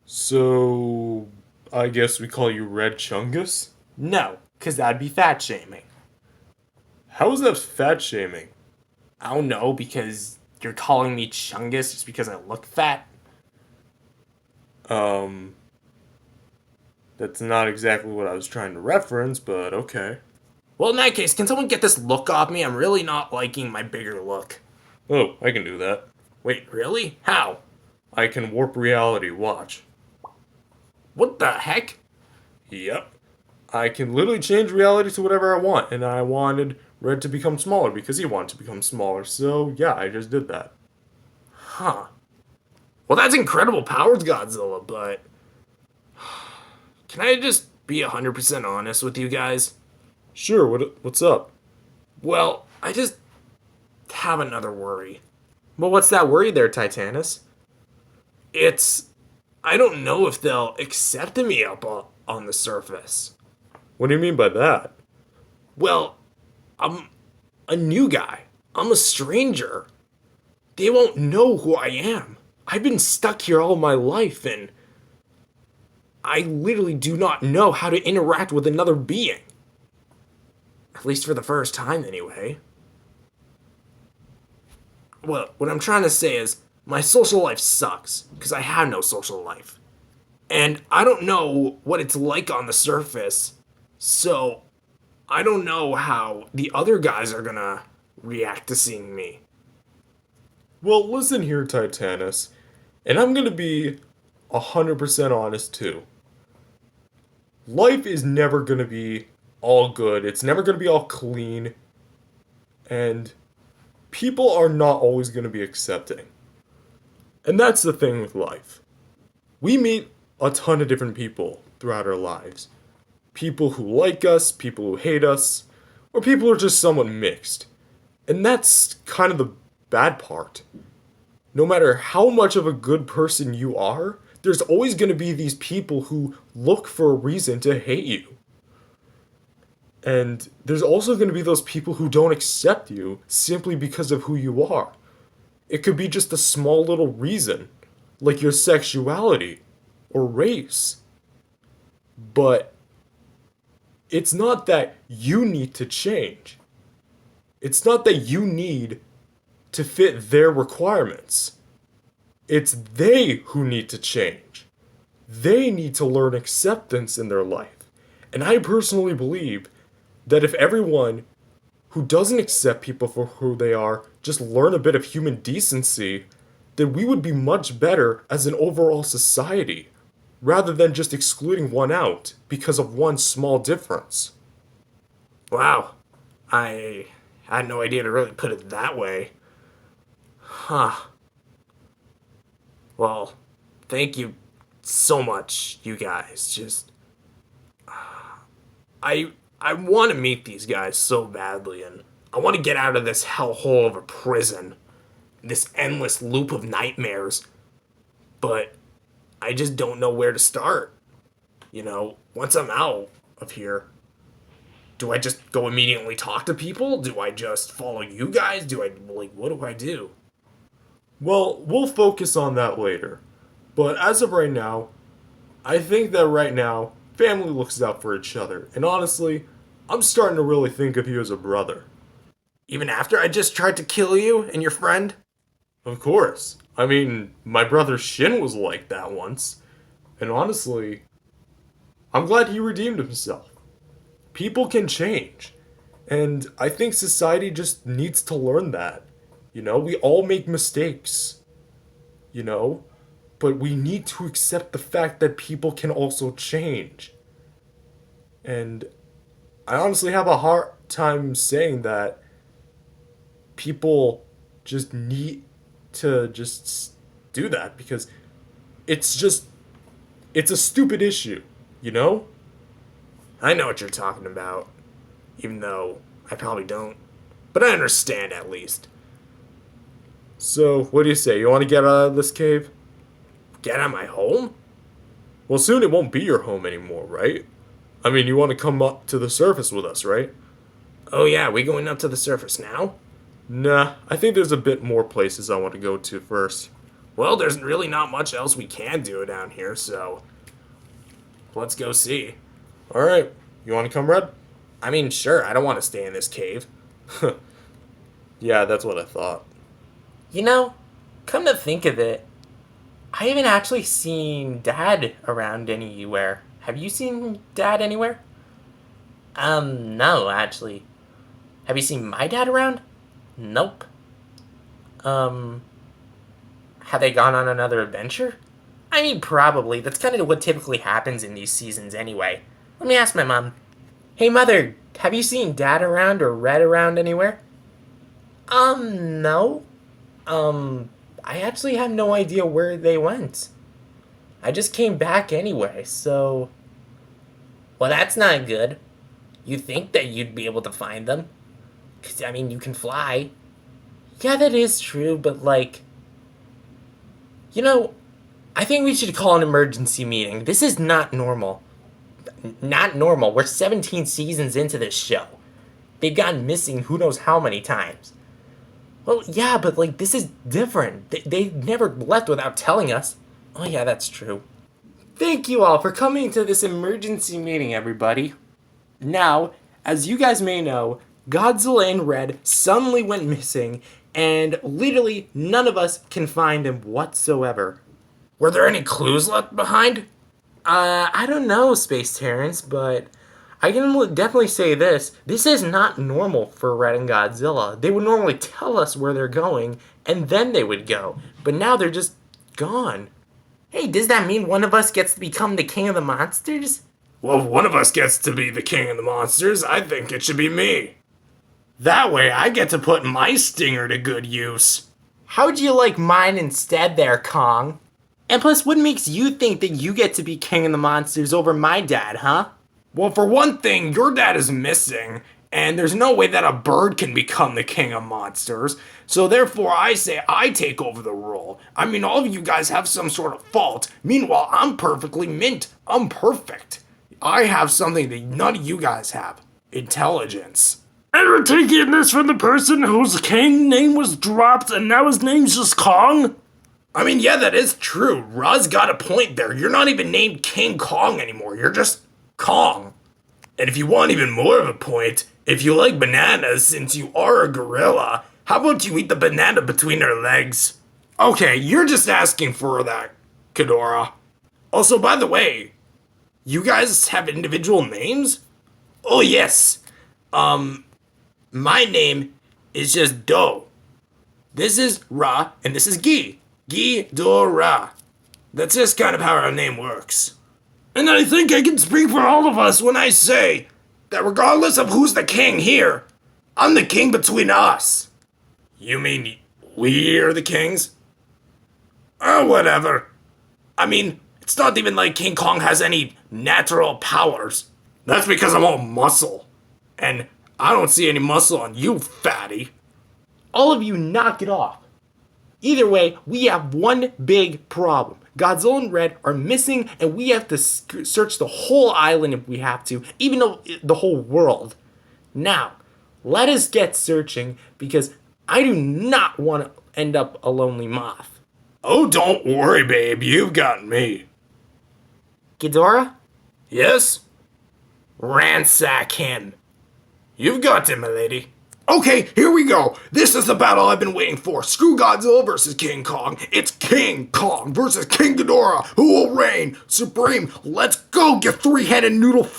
So, I guess we call you Red Chungus? No, because that'd be fat shaming. How is that fat shaming? I don't know, because you're calling me Chungus just because I look fat? Um, that's not exactly what I was trying to reference, but okay. Well, in that case, can someone get this look off me? I'm really not liking my bigger look. Oh, I can do that. Wait, really? How? I can warp reality, watch. What the heck? Yep. I can literally change reality to whatever I want, and I wanted Red to become smaller because he wanted to become smaller, so yeah, I just did that. Huh. Well, that's incredible powers, Godzilla, but. Can I just be 100% honest with you guys? Sure, what's up? Well, I just have another worry. Well, what's that worry there, Titanus? It's. I don't know if they'll accept me up on the surface. What do you mean by that? Well, I'm a new guy. I'm a stranger. They won't know who I am. I've been stuck here all my life, and I literally do not know how to interact with another being. At least for the first time, anyway. Well, what I'm trying to say is, my social life sucks, because I have no social life. And I don't know what it's like on the surface, so I don't know how the other guys are gonna react to seeing me. Well, listen here, Titanus, and I'm gonna be 100% honest too. Life is never gonna be all good, it's never gonna be all clean, and people are not always gonna be accepting. And that's the thing with life. We meet a ton of different people throughout our lives. People who like us, people who hate us, or people who are just somewhat mixed. And that's kind of the bad part. No matter how much of a good person you are, there's always going to be these people who look for a reason to hate you. And there's also going to be those people who don't accept you simply because of who you are. It could be just a small little reason, like your sexuality or race. But it's not that you need to change. It's not that you need to fit their requirements. It's they who need to change. They need to learn acceptance in their life. And I personally believe that if everyone who doesn't accept people for who they are just learn a bit of human decency, then we would be much better as an overall society, rather than just excluding one out because of one small difference. Wow, I had no idea to really put it that way. Huh. Well, thank you so much, you guys. Just I want to meet these guys so badly, and I want to get out of this hellhole of a prison, this endless loop of nightmares. But I just don't know where to start. Once I'm out of here, do I just go immediately talk to people? Do I just follow you guys? What do I do? Well, we'll focus on that later. But as of right now, I think that right now, family looks out for each other. And honestly, I'm starting to really think of you as a brother. Even after I just tried to kill you and your friend? Of course. I mean, my brother Shin was like that once. And honestly, I'm glad he redeemed himself. People can change. And I think society just needs to learn that. We all make mistakes. You know? But we need to accept the fact that people can also change. And I honestly have a hard time saying that people just need to just do that because it's just it's a stupid issue, you know? I know what you're talking about, even though I probably don't. But I understand at least. So, what do you say? You want to get out of this cave? Get out of my home? Well, soon it won't be your home anymore, right? I mean, you want to come up to the surface with us, right? Oh yeah, we going up to the surface now? Nah, I think there's a bit more places I want to go to first. Well, there's really not much else we can do down here, so let's go see. Alright, you want to come, Red? I mean, sure, I don't want to stay in this cave. Yeah, that's what I thought. You know, come to think of it, I haven't actually seen Dad around anywhere. Have you seen Dad anywhere? No, actually. Have you seen my dad around? Nope. Have they gone on another adventure? I mean, probably. That's kind of what typically happens in these seasons anyway. Let me ask my mom. Hey, Mother, have you seen Dad around or Red around anywhere? No. I actually have no idea where they went. I just came back anyway, so... Well, that's not good. You think that you'd be able to find them? 'Cause, I mean, you can fly. Yeah, that is true, but, like... You know, I think we should call an emergency meeting. This is not normal. Not normal. We're 17 seasons into this show. They've gone missing who knows how many times. Well, yeah, but, like, this is different. They never left without telling us. Oh, yeah, that's true. Thank you all for coming to this emergency meeting, everybody. Now, as you guys may know, Godzilla and Red suddenly went missing, and literally none of us can find him whatsoever. Were there any clues left behind? I don't know, Space Terrence, but I can definitely say this. This is not normal for Red and Godzilla. They would normally tell us where they're going, and then they would go. But now they're just gone. Hey, does that mean one of us gets to become the king of the monsters? Well, if one of us gets to be the king of the monsters, I think it should be me. That way I get to put my stinger to good use. How'd you like mine instead there, Kong? And plus, what makes you think that you get to be king of the monsters over my dad, huh? Well, for one thing, your dad is missing, and there's no way that a bird can become the king of monsters, so therefore I say I take over the role. I mean, all of you guys have some sort of fault. Meanwhile, I'm perfectly mint. I'm perfect. I have something that none of you guys have. Intelligence. And we're taking this from the person whose king name was dropped and now his name's just Kong? I mean, yeah, that is true. Roz got a point there. You're not even named King Kong anymore. You're just Kong. And if you want even more of a point, if you like bananas, since you are a gorilla, how about you eat the banana between her legs? Okay, you're just asking for that, Ghidorah. Also, by the way, you guys have individual names? Oh, yes. My name is just Do. This is Ra, and this is Gi. Ghidorah. That's just kind of how our name works. And I think I can speak for all of us when I say that regardless of who's the king here, I'm the king between us. You mean we're the kings? Oh, whatever. I mean, it's not even like King Kong has any natural powers. That's because I'm all muscle. And I don't see any muscle on you, fatty. All of you knock it off. Either way, we have one big problem. Godzilla and Red are missing, and we have to search the whole island if we have to, even though the whole world. Now, let us get searching, because I do not want to end up a lonely moth. Oh, don't worry, babe. You've got me. Ghidorah? Yes? Ransack him. You've got him, my lady. Okay, here we go. This is the battle I've been waiting for. Screw Godzilla versus King Kong. It's King Kong versus King Ghidorah. Who will reign supreme? Let's go, you three-headed noodle.